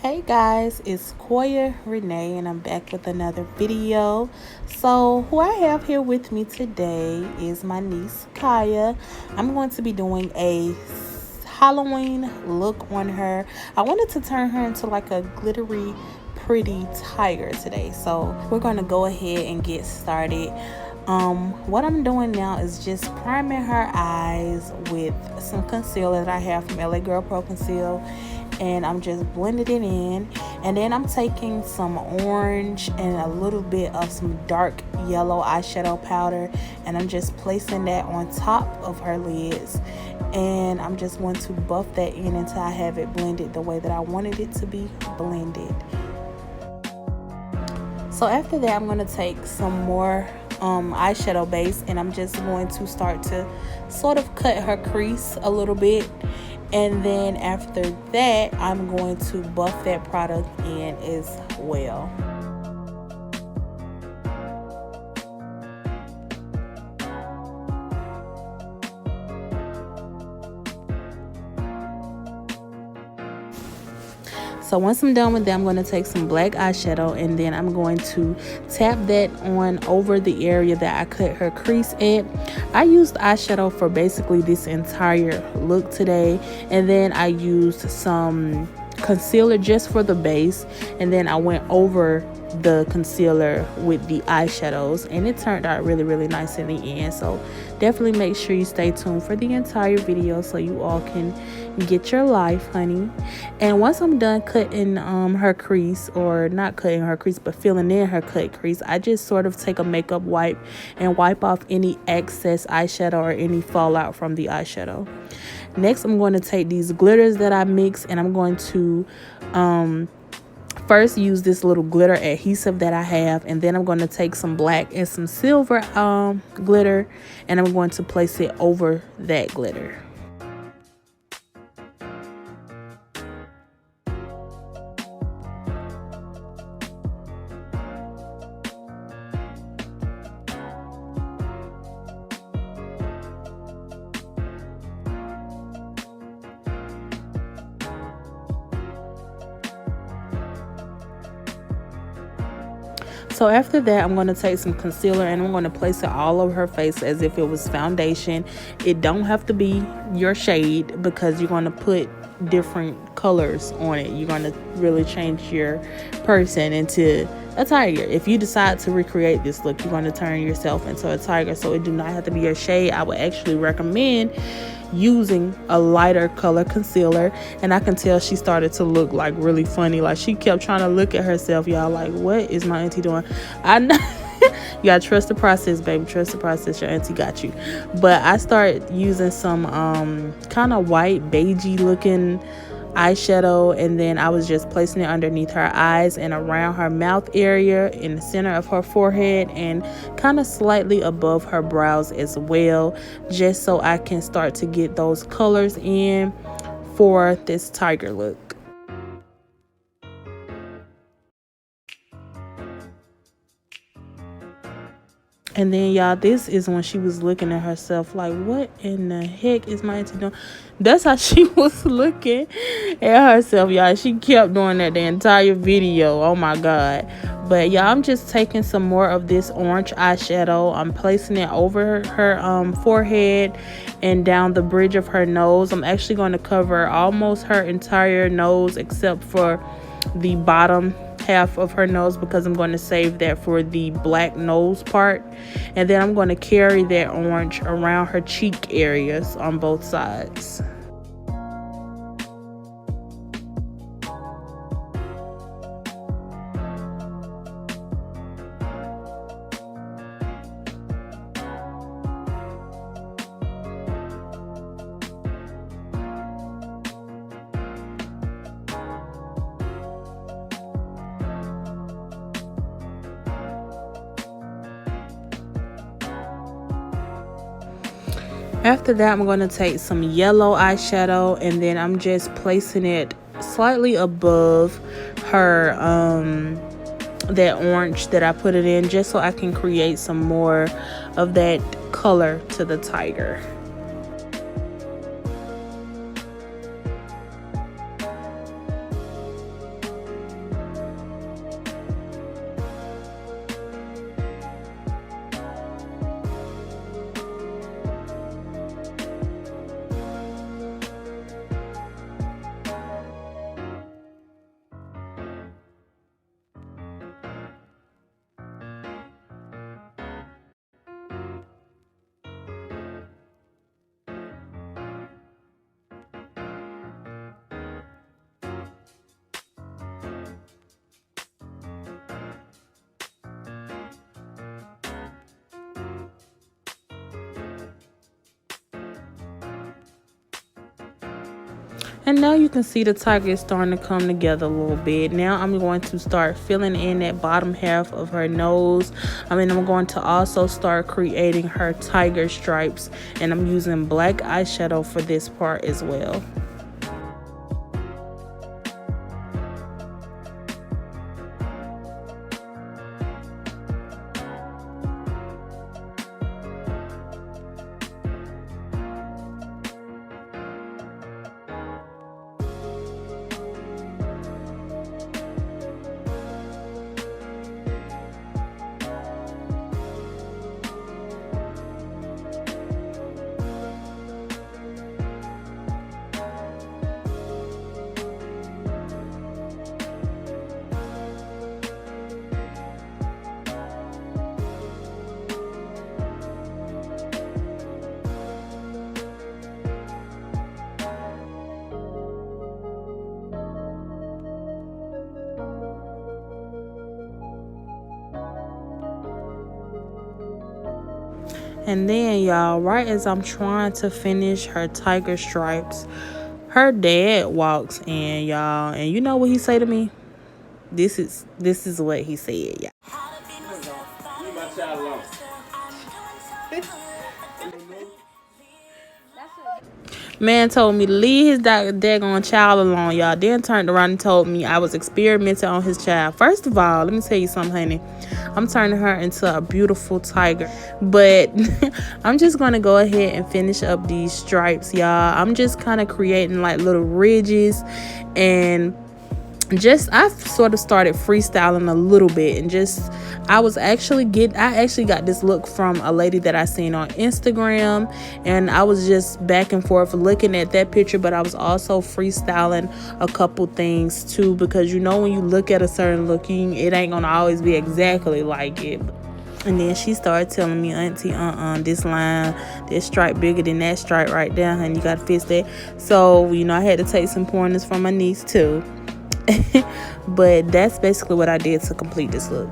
Hey guys, it's Quoia Renae and I'm back with another video. So who I have here with me today is my niece Kaya. I'm going to be doing a Halloween look on her. I wanted to turn her into like a glittery pretty tiger today. So we're going to go ahead and get started. What I'm doing now is just priming her eyes with some concealer that I have from LA Girl Pro Conceal, and I'm just blending it in, and then I'm taking some orange and a little bit of some dark yellow eyeshadow powder, and I'm just placing that on top of her lids, and I'm just going to buff that in until I have it blended the way that I wanted it to be blended. So after that, I'm going to take some more eyeshadow base, and I'm just going to start to sort of cut her crease a little bit, and then after that I'm going to buff that product in as well. So once I'm done with that, I'm going to take some black eyeshadow, and then I'm going to tap that on over the area that I cut her crease at. I used eyeshadow for basically this entire look today, and then I used some concealer just for the base, and then I went over the concealer with the eyeshadows, and it turned out really nice in the end. So definitely make sure you stay tuned for the entire video so you all can get your life, honey. And once I'm done cutting her crease, or not cutting her crease but filling in her cut crease, I just sort of take a makeup wipe and wipe off any excess eyeshadow or any fallout from the eyeshadow. Next, I'm going to take these glitters that I mixed, and I'm going to first use this little glitter adhesive that I have, and then I'm going to take some black and some silver glitter, and I'm going to place it over that glitter. So after that, I'm going to take some concealer, and I'm going to place it all over her face as if it was foundation. It don't have to be your shade, because you're going to put different colors on it. You're going to really change your person into a tiger. If you decide to recreate this look, you're going to turn yourself into a tiger. So it do not have to be your shade. I would actually recommend using a lighter color concealer, and I can tell she started to look like really funny. Like, she kept trying to look at herself, y'all, like, what is my auntie doing? I know. You gotta trust the process, baby. Trust the process. Your auntie got you. But I started using some kind of white beigey looking eyeshadow, and then I was just placing it underneath her eyes and around her mouth area, in the center of her forehead, and kind of slightly above her brows as well, just so I can start to get those colors in for this tiger look. And then, y'all, this is when she was looking at herself like, what in the heck is my auntie doing? That's how she was looking at herself, y'all. She kept doing that the entire video. Oh my god. But y'all, I'm just taking some more of this orange eyeshadow. I'm placing it over her forehead and down the bridge of her nose. I'm actually going to cover almost her entire nose except for the bottom half of her nose, because I'm going to save that for the black nose part. And then I'm going to carry that orange around her cheek areas on both sides. After that, I'm going to take some yellow eyeshadow, and then I'm just placing it slightly above her that orange that I put it in, just so I can create some more of that color to the tiger. And now you can see the tiger is starting to come together a little bit. Now I'm going to start filling in that bottom half of her nose. I'm going to also start creating her tiger stripes. And I'm using black eyeshadow for this part as well. And then, y'all, right as I'm trying to finish her tiger stripes, her dad walks in, y'all. And you know what he say to me? This is what he said, y'all. Leave my child alone. Man told me to leave his daggone child alone, y'all. Then turned around and told me I was experimenting on his child. First of all, let me tell you something, honey. I'm turning her into a beautiful tiger. But I'm just going to go ahead and finish up these stripes, y'all. I'm just kind of creating like little ridges, and I sort of started freestyling a little bit, and I actually got this look from a lady that I seen on Instagram, and I was just back and forth looking at that picture, but I was also freestyling a couple things too, because you know when you look at a certain look, it ain't gonna always be exactly like it. And then she started telling me, Auntie, this line, this stripe bigger than that stripe right there, honey, you gotta fix that. So, I had to take some pointers from my niece too. But that's basically what I did to complete this look.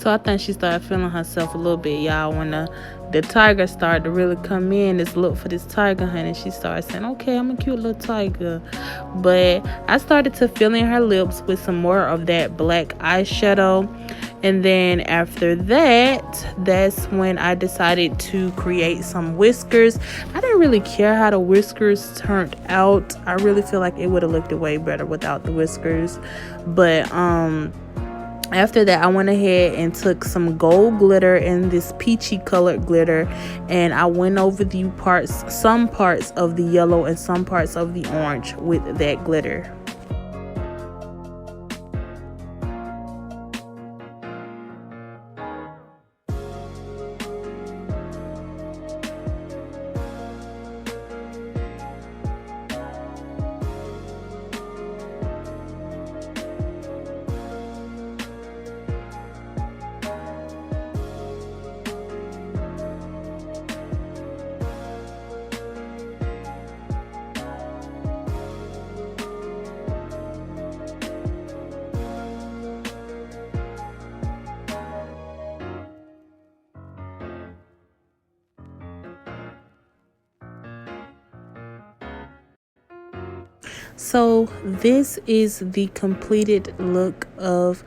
So I think she started feeling herself a little bit, y'all. When the tiger started to really come in, let's look for this tiger, honey. She started saying, okay, I'm a cute little tiger. But I started to fill in her lips with some more of that black eyeshadow. And then after that, that's when I decided to create some whiskers. I didn't really care how the whiskers turned out. I really feel like it would have looked way better without the whiskers. But after that, I went ahead and took some gold glitter and this peachy colored glitter, and I went over some parts of the yellow and some parts of the orange with that glitter. So this is the completed look of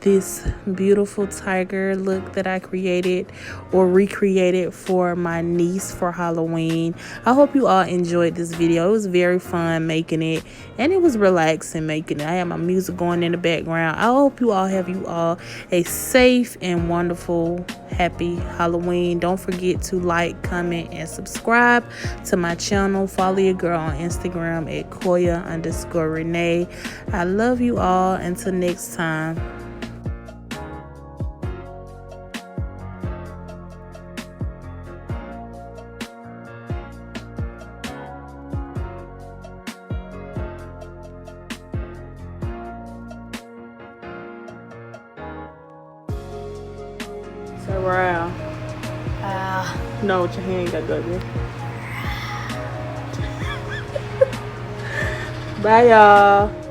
this beautiful tiger look that I created or recreated for my niece for Halloween. I hope you all enjoyed this video. It was very fun making it, and it was relaxing making it. I had my music going in the background. I hope you all have a safe and wonderful happy Halloween. Don't forget to like, comment, and subscribe to my channel. Follow your girl on Instagram at Quoia_Renae. I love you all. Until next time. So round. No, with your hand got go there. Bye, y'all.